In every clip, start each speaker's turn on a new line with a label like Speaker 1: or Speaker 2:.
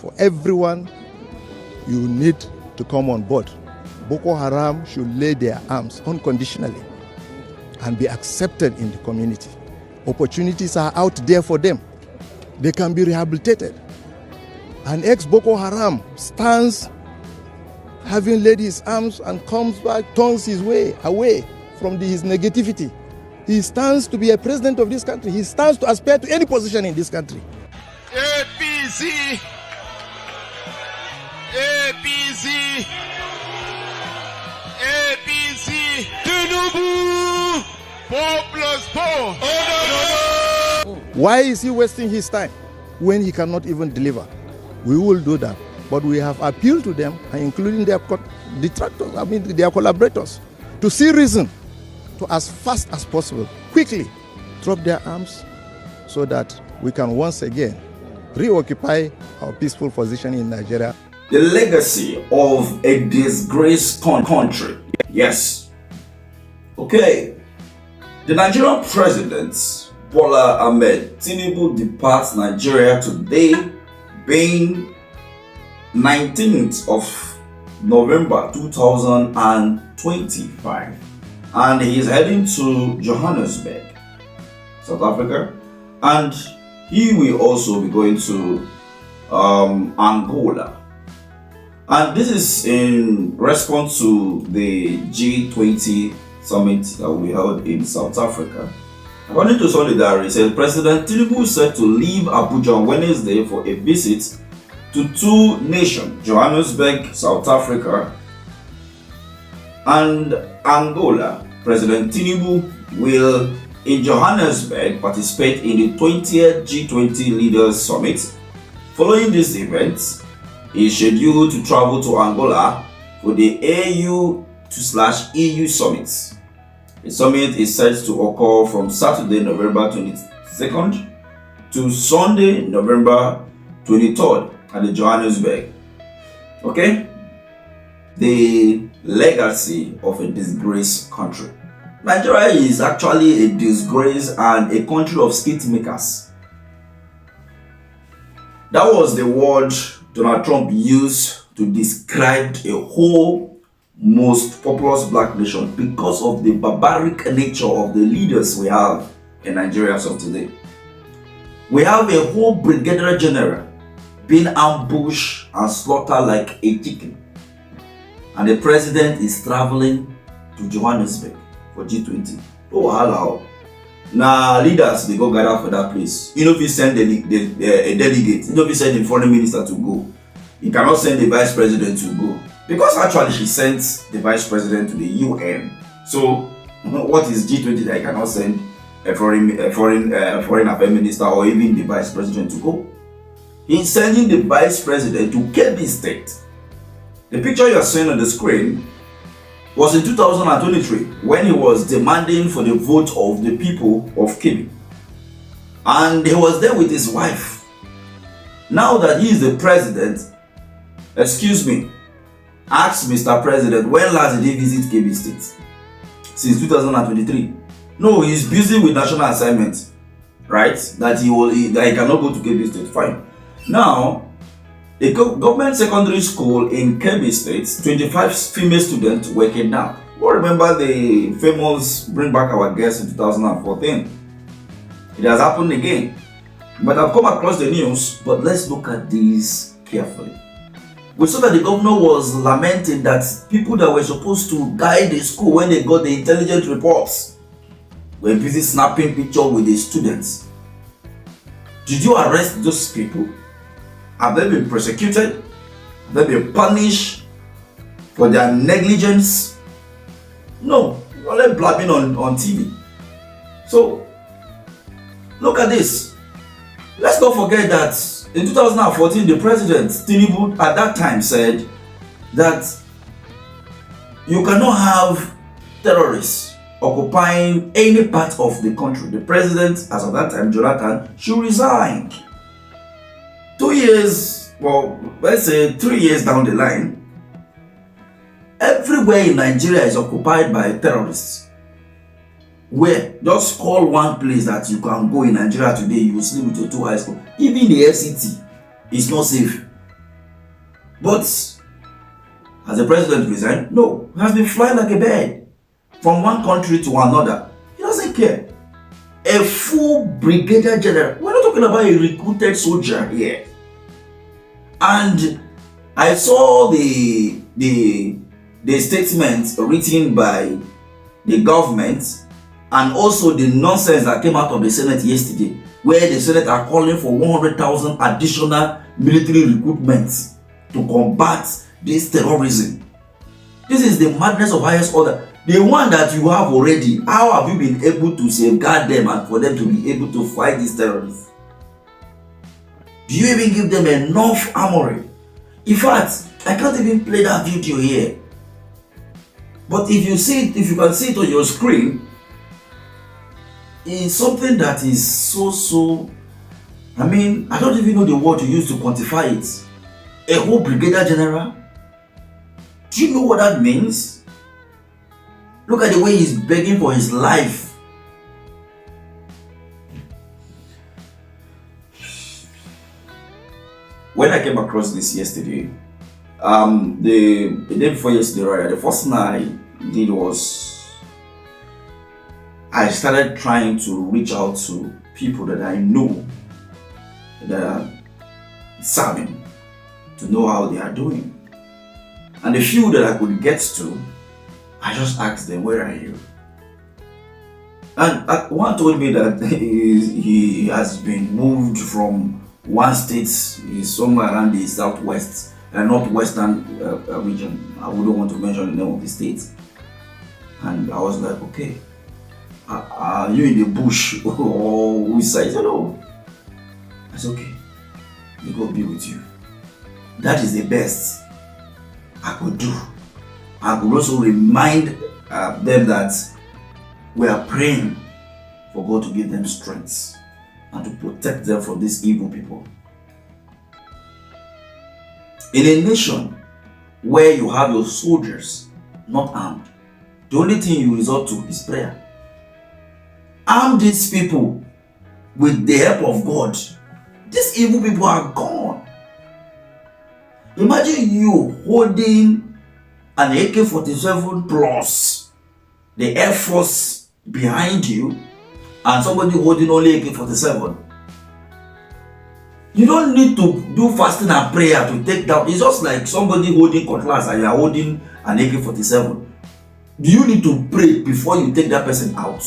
Speaker 1: for everyone, you need to come on board. Boko Haram should lay their arms unconditionally and be accepted in the community. Opportunities are out there for them. They can be rehabilitated. An ex-Boko Haram stands having laid his arms and comes back, turns his way away from his negativity. He stands to be a president of this country. He stands to aspire to any position in this country.
Speaker 2: APC, APC, APC, Tinubu, 4+4.
Speaker 1: Why is he wasting his time when he cannot even deliver? We will do that. But we have appealed to them, including their detractors, their collaborators, to see reason to, as fast as possible, quickly drop their arms so that we can once again reoccupy our peaceful position in Nigeria.
Speaker 3: The legacy of a disgraced country. Yes. Okay. The Nigerian president, Bola Ahmed Tinubu, departs Nigeria today, being 19th of November 2025, and he is heading to Johannesburg, South Africa, and he will also be going to Angola, and this is in response to the G20 summit that we held in South Africa. According to Sunday Diary, said President Tinubu is set to leave Abuja on Wednesday for a visit to two nations, Johannesburg, South Africa, and Angola. President Tinubu will, in Johannesburg, participate in the 20th G20 Leaders Summit. Following this event, he is scheduled to travel to Angola for the AU/EU Summit. The summit is set to occur from Saturday, November 22nd to Sunday, November 23rd at the Johannesburg. Okay? The legacy of a disgraced country. Nigeria is actually a disgrace and a country of skit makers. That was the word Donald Trump used to describe a whole most populous black nation because of the barbaric nature of the leaders we have in Nigeria of today. We have a whole brigadier general being ambushed and slaughtered like a chicken, and the president is traveling to Johannesburg for G20. Oh, hello. Now leaders, they go gather for that place. You know, if you send a delegate, you know, if you send the foreign minister to go, you cannot send the vice president to go, because actually she sent the vice president to the UN. So what is G20 that I cannot send a foreign affairs minister or even the vice president to go? He's sending the vice president to Kebbi State. The picture you are seeing on the screen was in 2023 when he was demanding for the vote of the people of Kebbi. And he was there with his wife. Now that he is the president, excuse me, ask Mr. President, when last did he visit Kebbi State? Since 2023. No, he's busy with national assignments, right? That he cannot go to Kebbi State. Fine. Now, a government secondary school in Kebbi State, 25 female students were kidnapped. You remember the famous Bring Back Our Guests in 2014. It has happened again. But I've come across the news, but let's look at these carefully. We saw that the governor was lamenting that people that were supposed to guide the school when they got the intelligence reports were busy snapping pictures with the students. Did you arrest those people? Have they been persecuted? Have they been punished for their negligence? No, you're only blabbing on TV. So, look at this. Let's not forget that in 2014, the president, Tinubu, at that time said that you cannot have terrorists occupying any part of the country. The president, as of that time, Jonathan, should resign. 2 years, well, let's say 3 years down the line, everywhere in Nigeria is occupied by terrorists. Where? Just call one place that you can go in Nigeria today, you will sleep with your two eyes closed. Even the FCT is not safe. But has the president resigned? No. He has been flying like a bird from one country to another. He doesn't care. A full brigadier general. We're not talking about a recruited soldier here. And I saw the statement written by the government, and also the nonsense that came out of the Senate yesterday, where the Senate are calling for 100,000 additional military recruitments to combat this terrorism. This is the madness of highest order. The one that you have already, how have you been able to safeguard them and for them to be able to fight these terrorists? Do you even give them enough armory? In fact, I can't even play that video here. But if you see it, if you can see it on your screen, it's something that is so, I mean, I don't even know the word to use to quantify it. A whole brigadier general? Do you know what that means? Look at the way he's begging for his life. When I came across this yesterday, the day before yesterday, right, the first thing I did was I started trying to reach out to people that I know that are serving, to know how they are doing. And the few that I could get to, I just asked them, where are you? And one told me that he has been moved from one state, is somewhere around the southwest and northwestern region. I wouldn't want to mention the name of the state. And I was like, okay, are you in the bush or which side? He said, no. I said, okay, may God be with you. That is the best I could do. I could also remind them that we are praying for God to give them strength and to protect them from these evil people. In a nation where you have your soldiers not armed, the only thing you resort to is prayer. Arm these people with the help of God. These evil people are gone. Imagine you holding an AK-47 plus the Air Force behind you and somebody holding only AK-47. You don't need to do fasting and prayer to take down. It's just like somebody holding cutlass and you are holding an AK-47. Do you need to pray before you take that person out?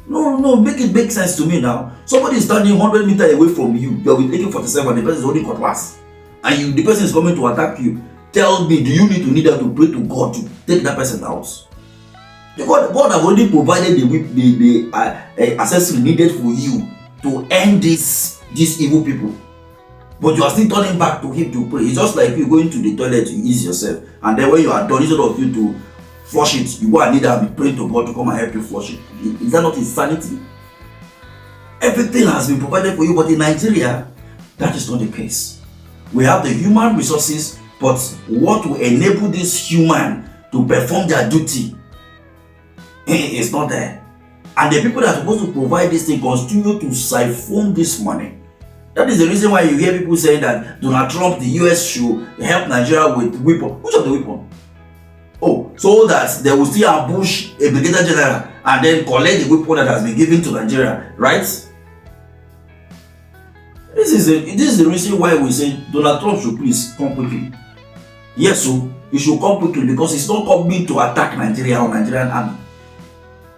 Speaker 3: No, make it make sense to me now. Somebody is standing 100 meters away from you. You are with AK-47, the person is holding cutlass, and the person is coming to attack you. Tell me, do you need to kneel down to pray to God to take that person out? God have already provided the accessory needed for you to end these evil people. But you are still turning back to him to pray. It's just like you going to the toilet to ease yourself, and then when you are done, instead of you to flush it, you go and kneel down and be praying to God to come and help you flush it. Is that not insanity? Everything has been provided for you, but in Nigeria, that is not the case. We have the human resources, but what will enable this human to perform their duty is not there. And the people that are supposed to provide this thing continue to siphon this money. That is the reason why you hear people saying that Donald Trump, the US, should help Nigeria with weapons. Which of the weapons? Oh, so that they will still ambush a brigadier general and then collect the weapon that has been given to Nigeria, right? This is the reason why we say Donald Trump should please come quickly. Yes, so he should come quickly because he's not coming to attack Nigeria or Nigerian army.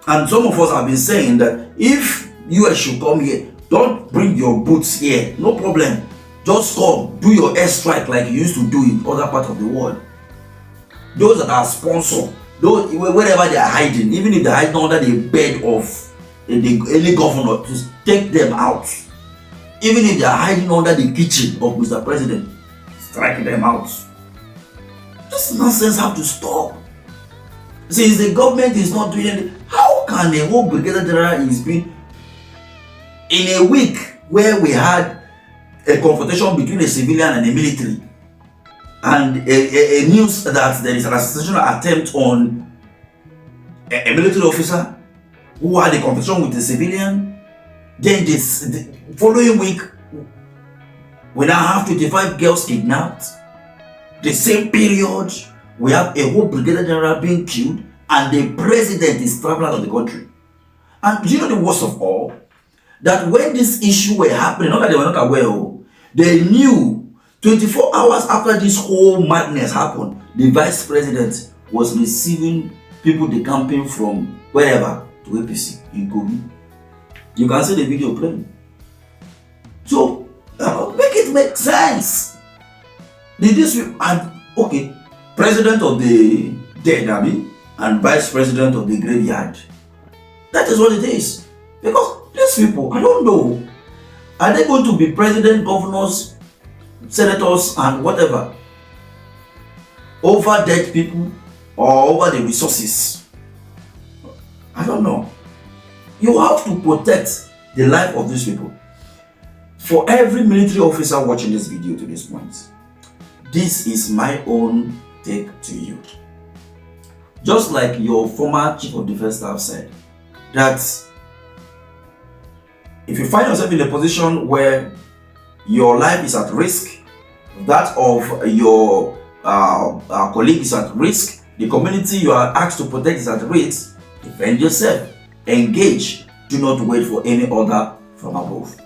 Speaker 3: And some of us have been saying that if US should come here, don't bring your boots here, no problem. Just come, do your airstrike like you used to do in other parts of the world. Those that are sponsored, those wherever they are hiding, even if they are hiding under the bed of any governor, just take them out. Even if they are hiding under the kitchen of Mr. President, strike them out. This nonsense have to stop. Since the government is not doing it, how can a whole brigadier general is being in a week where we had a confrontation between a civilian and a military, and a news that there is an assassination attempt on a military officer who had a confrontation with a civilian. Then the following week, we now have 25 girls kidnapped. The same period, we have a whole brigadier general being killed, and the president is traveling out of the country. And do you know the worst of all? That when this issue were happening, not that they were not aware, they knew 24 hours after this whole madness happened, the vice president was receiving people decamping from wherever to APC in Kogi. You can see the video playing. So, make it make sense. Did this, and okay, president of the dead army and vice president of the graveyard. That is what it is. Because these people, I don't know, are they going to be president, governors, senators, and whatever over dead people or over the resources? I don't know. You have to protect the life of these people. For every military officer watching this video to this point, this is my own take to you. Just like your former chief of defense staff said, that if you find yourself in a position where your life is at risk, that of your colleague is at risk, the community you are asked to protect is at risk, defend yourself, engage, do not wait for any order from above.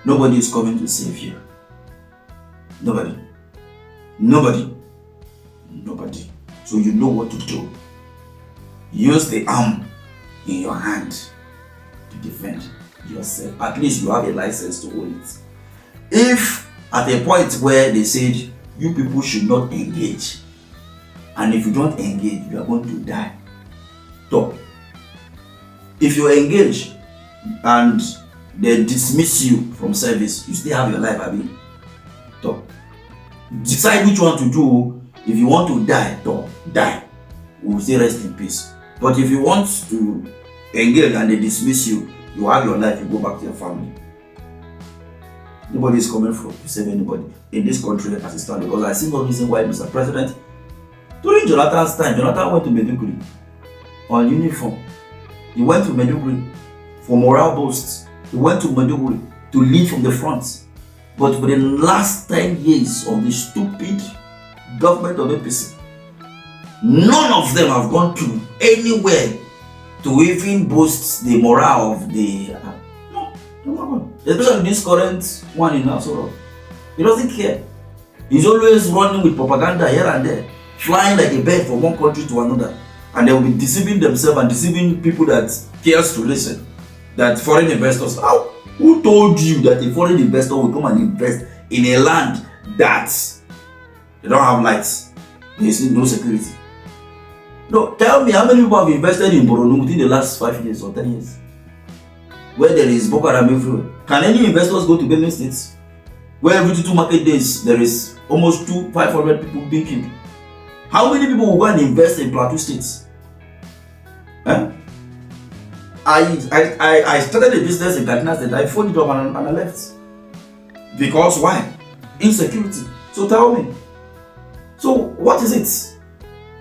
Speaker 3: Nobody is coming to save you. Nobody. Nobody. Nobody. So you know what to do. Use the arm in your hand to defend yourself. At least you have a license to hold it. If at a point where they said you people should not engage, and if you don't engage, you are going to die. So, if you engage and they dismiss you from service, you still have your life, Abi. So, decide which one to do. If you want to die, die. We will still rest in peace. But if you want to engage and they dismiss you, you have your life, you go back to your family. Nobody is coming from to save anybody in this country as it stands. Because I see no reason why Mr. President, during Jonathan's time, Jonathan went to Maiduguri on uniform. He went to Maiduguri for morale boosts. He went to Maiduguri to lead from the front. But for the last 10 years of the stupid government of APC, none of them have gone to anywhere to even boost the morale of the... No. Especially this current one in Nasoro. He doesn't care. He's always running with propaganda here and there, flying like a bird from one country to another. And they will be deceiving themselves and deceiving people that cares to listen. That foreign investors, who told you that a foreign investor will come and invest in a land that they don't have lights, there is no security? No, tell me how many people have invested in Boronu within the last 5 years or 10 years? Where there is Boko Haram everywhere. Can any investors go to Benue State, where every 2 market days there is almost 500 people being killed? How many people will go and invest in Plateau States? I started a business in Kaduna State. I folded it up and I left. Because why? Insecurity. So tell me. So what is it?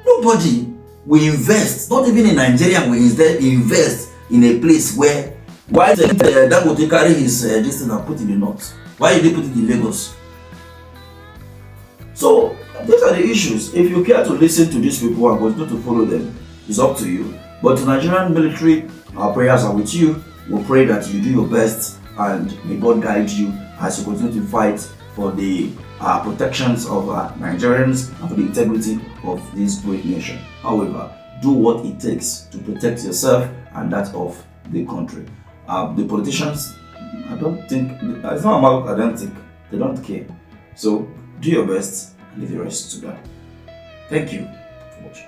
Speaker 3: Nobody will invest, not even in Nigeria, will invest in a place where, why did Dangote carry his this thing and put it in the north? Why did they put it in Lagos? So these are the issues. If you care to listen to these people and continue to follow them, it's up to you. But the Nigerian military, our prayers are with you. We pray that you do your best and may God guide you as you continue to fight for the protections of Nigerians and for the integrity of this great nation. However, do what it takes to protect yourself and that of the country. The politicians, I don't think, it's not about I don't think, they don't care. So do your best and leave the rest to God. Thank you for watching.